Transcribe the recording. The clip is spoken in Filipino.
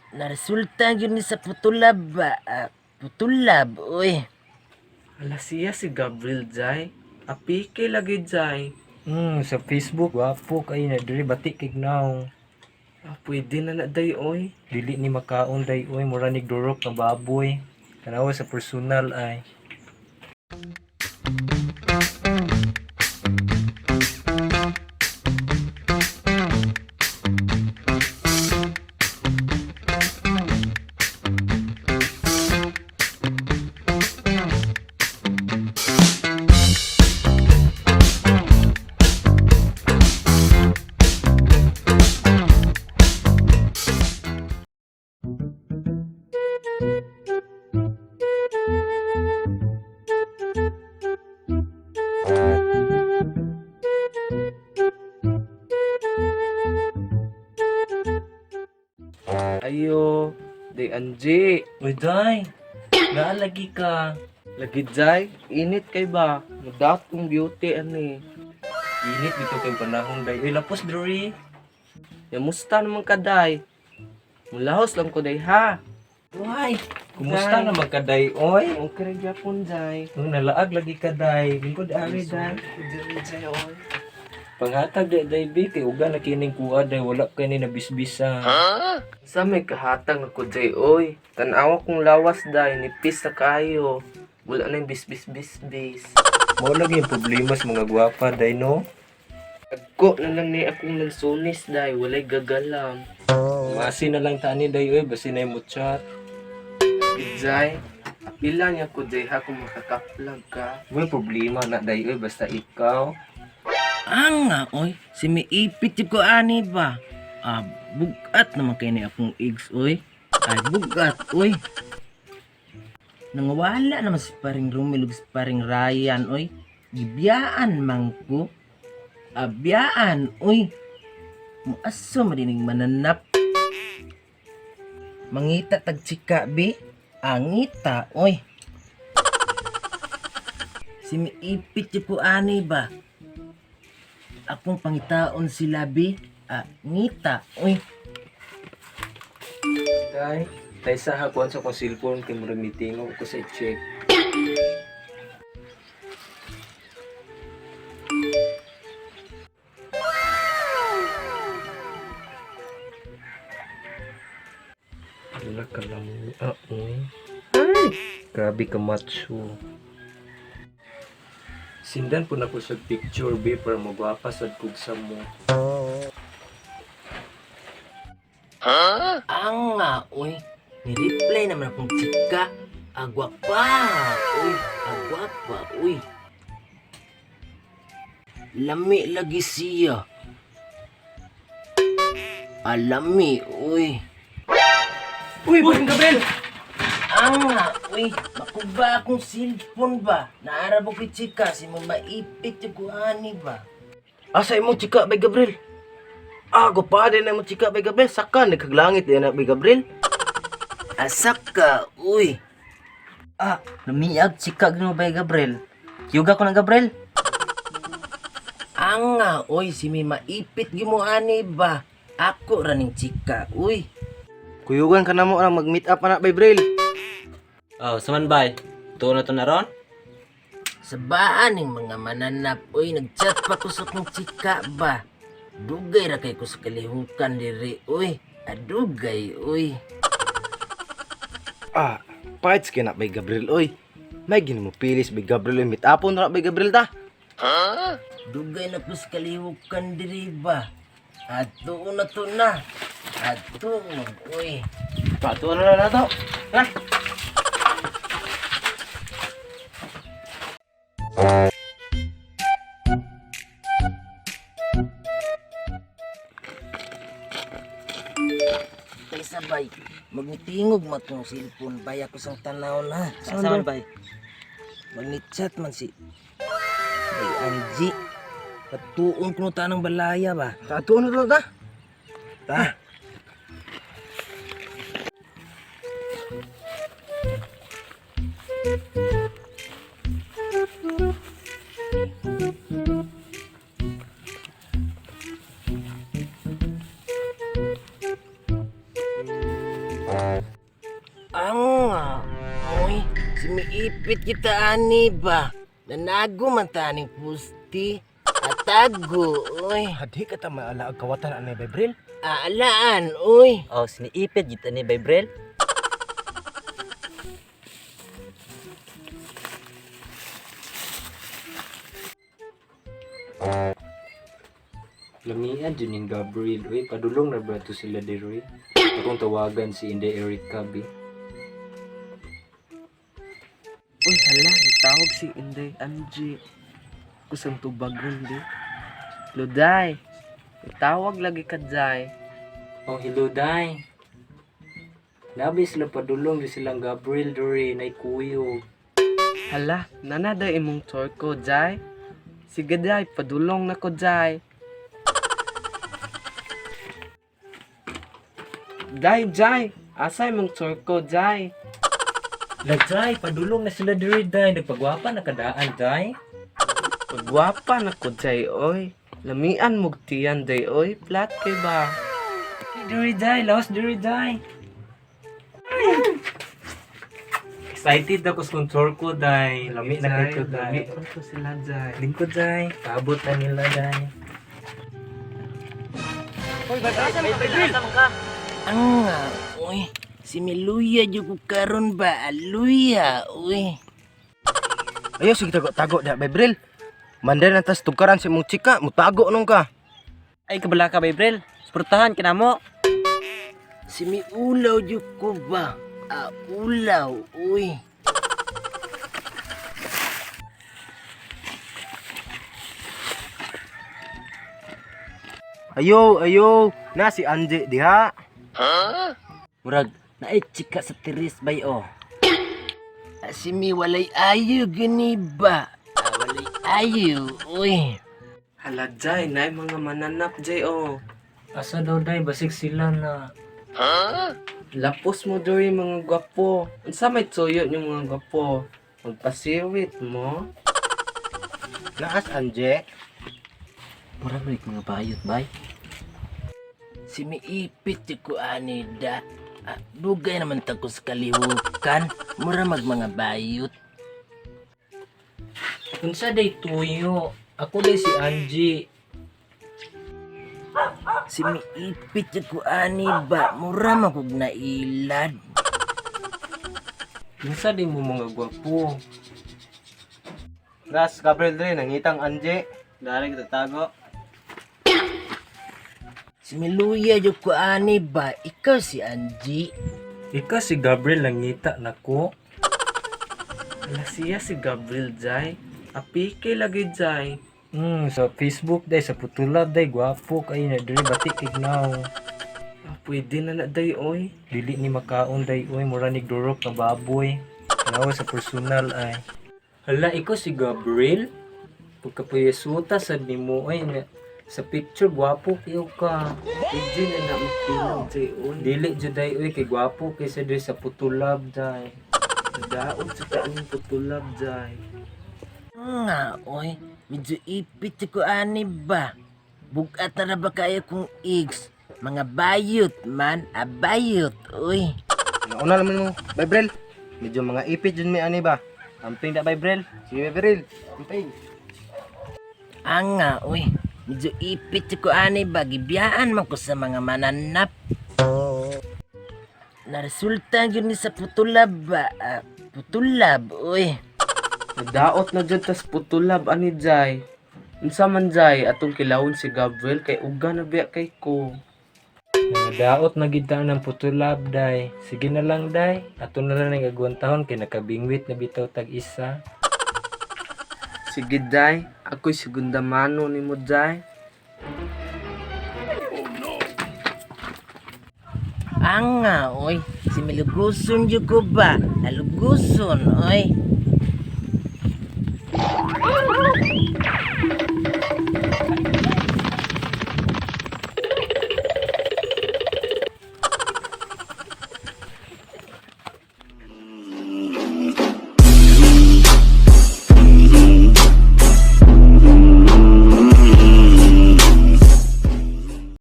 Naresulta yun ni sa putulab ba? Putulab, uy. Ala siya si Gabriel Jai. Apike lagi Jai. Sa Facebook, wapo kay na diri batik kignaw. Pwede na na day oy. Dili ni makaon day oy mura ni durok na baboy. Tanawa sa personal ay. Ayo, day Anji. Uy day, naalagi ka. Lagi Jai, init kay ba? Mudat kong beauty ani. Init dito kay panahon day. Uy lapos diri. Yamusta naman ka day? Mulahos lang ko day ha. Uy, kumusta na magkaday oy? Okay rin Japon Jai. Kung nalaag lagi ka day, lingkod ari day. Diri Jai oy. Panghatag day bi kay uga na kining kuha day wala kay ni nabisbisa. Sa may kahatang ako Jai oy. Tanawa kong lawas day, nipis sa kayo. Wala na yung bis. Mao lagi yung problema sa mga gwapa day no. Agko na lang ni akong nansunis day, walay gagalam. Masi na lang tani day oy basi na mo chat. Jai, apila niya ko Jai ha kung makakaplag ka. May problema na day oy basta ikaw. Nga, oy. Si may ipit yung ko ani ba? Bugat naman kayo ni akong eggs, oy. Ay, bugat, oy. Nangawala naman si paring Romilog si paring Ryan, oy. Gibiyaan man ko. Biyaan, oy. Muaso marinig mananap. Mangita tagchika, be. Angita, oy. Si may ipit yung ko ani ba? Akong pangitaon sila, be. Ngita, oy. Day, tay sa hakuan sa kong cellphone kay mura meeting ko sa check. Wala ka lang. Ay, grabe ka macho. Sindan po na ko sa picture, be, para magwapa sa kugsa mo. Nga, oy. Ni-reply naman akong chika. Agwapa, uy. Agwapa, uy. Lami lagi siya. Alami, uy. Uy, Boy Gabriel! Nga, uy. Makuba akong cellphone ba? Naarabo kay chika. Si mo maipit yung kuhani ba? Asa imong chika bay Gabriel? Gopade na imong chika bay Gabriel. Saka nagkaglangit din na bay Gabriel. Asak ka, uy. Lumiyag chika gino ba Gabriel? Yuga ko ng Gabriel? Nga, uy. Si may maipit gimuani ba? Ako raning chika, uy. Kuyugan ka na mo ang mag-meet up na bay Gabriel. Saman bay? Tuon na to na ron? Sa baaning mga mananap, uy, nagchat pa ko sa kong chika ba? Dugay ra kay ko sa kalihukan diri, uy. Adugay, uy. Fights kina bay Gabriel oy. May mo pilis bay Gabriel oy. Meet upon na bay Gabriel ta. Dugay na ko sa kalihukan diri ba? Ato na to na. Ato, uy. Pato na to. Ha? Kay sabay, magnitingog matong cellphone bay ako sang tanaw na. Saan bay? Magni-chat man si Bay Anji. Patuon ko ta ng balaya ba? Pato na to ta. Ta. Ang nga, uy, simiipit kita ani ba? Nanago man taning pusti. Atago, uy. Hadi ka ta maala ang kawatan anay Bebril. Aalaan, uy. Oh, siniipit kita ni Bibrel. Lamian dyan yung Gabriel. Uy, padulong na ba ito sila di Roy? Akong tawagan si Inday Erica B. Uy, hala, nagtawag si Inday Angie. Kusang tubagon di. Luday, nagtawag lagi ka Jai. Oh, hello, Day. Labi sila padulong di silang Gabriel Dore na ikuyo. Hala, nanaday imong tour ko Jai. Sige Jai, padulong na ko Jai. Jai, asa imong tour ko Jai. Day, padulong na sila Dore, Day. Nagpagwapa na kadaan, Day. Pagwapa na ko Jai, oy. Lamian mog tiyan day, oy. Flat kay ba? Dore, Day. Laos, Dore, Day. Excited ako sa tour ko, Day. Lami na kayo, Day. Lami ko sila Jai. Lingkod, Day. Paabot na nila, Day. Ang nga, uy. Si Miluya jud ko karon ba? Aluya, uy. Ayo sige tago da Bebril. Manday na tas tukaran si mong chika, mutago nung ka. Ay, kabala ka, Bibrel. Suportahan ka na mo. Si Miulaw jud ko ba? Ulaw, uy. Ayo, na si Anje diha. Murag, naay chika sa tiris bay oh. Si Mi walay ayo gani ba? Walay ayo, uy. Hala Jai, nay mga mananap Jai, oh. Asa daw, Day? Basig sila na. Lapos mo Dori mga gwapo. Unsa may tuyo yung mga gwapo? Magpasiwit mo. Naas Anje. Murag rin mga bayot bay. Si Miipit jud ko ani da. Dugay naman ta ko sa kalihukan. Mura mag mga bayot. Unsa day tuyo? Ako day si Angie. Si Miipit jud ko ani ba? Mura magug nailad. Unsa day mo mga gwapo? Ras Gabriel dre nangitang Anje. Dari kita tago. Si Miluya jud ko ani ba? Ikaw si Angie. Ika si Gabriel langita nako. Hala siya si Gabriel Jai. Apike lagi Jai. Sa Facebook day, sa Putulab day, gwapo kayo na diri batik ignaw. Pwede na day, oy. Dili ni makaon day, uy, mura ni durok na baboy. Kanawa sa personal ay. Hala, ikaw si Gabriel? Pagkapayesuta sa nimo ay na, sa picture gwapo kayo ka. Pwede na makilang Jai, oy. Dili jud day, uy, kay gwapo kaysa diri sa Putulab day. Daon sa taong putulab Jai. Nga, oy. Medyo ipit jud ko ani ba? Bugat na ba kayo kung igs? Mga bayot man, bayot, uy. Nauna naman mo Bebril. Medyo mga ipit jud mi ani ba. Amping da Bebril. Sige Bebril. Amping. Nga, uy. Medyo ipit jud ko ani ba? Gibiyaan man ko sa mga mananap. Naresulta yun ni sa putulab ba? Putulab, uy. Nadaot na dyan tas putulab ani Jai. Unsa man Jai atong kilawon si Gabriel kay uga na biya kay ko. Mga daot na gid ng Putulab day. Sige na lang day. Ato na lang nagagawang taon kay nakabingwit na bitaw tag isa. Sige Jai, ako'y segunda mano ni mo Jai. Nga, uy. Si Miluguson yun ko ba? Naluguson, uy.